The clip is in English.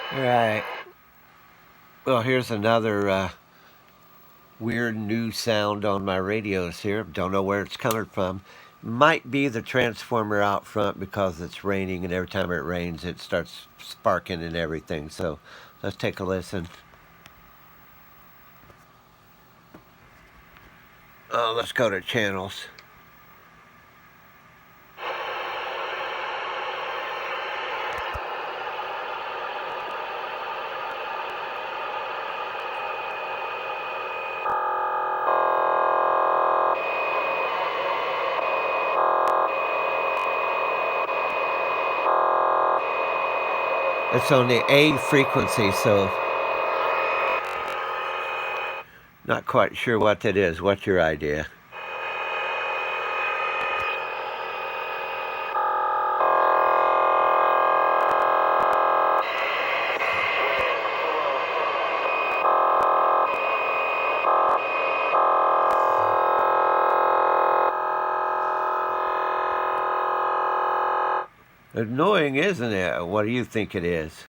All right. Well, here's another weird new sound on my radios here. Don't know where it's coming from. Might be the transformer out front because it's raining, and every time it rains, it starts sparking and everything. So let's take a listen. Let's go to channels. It's on the A frequency, so not quite sure what that is. What's your idea? Annoying, isn't it? What do you think it is?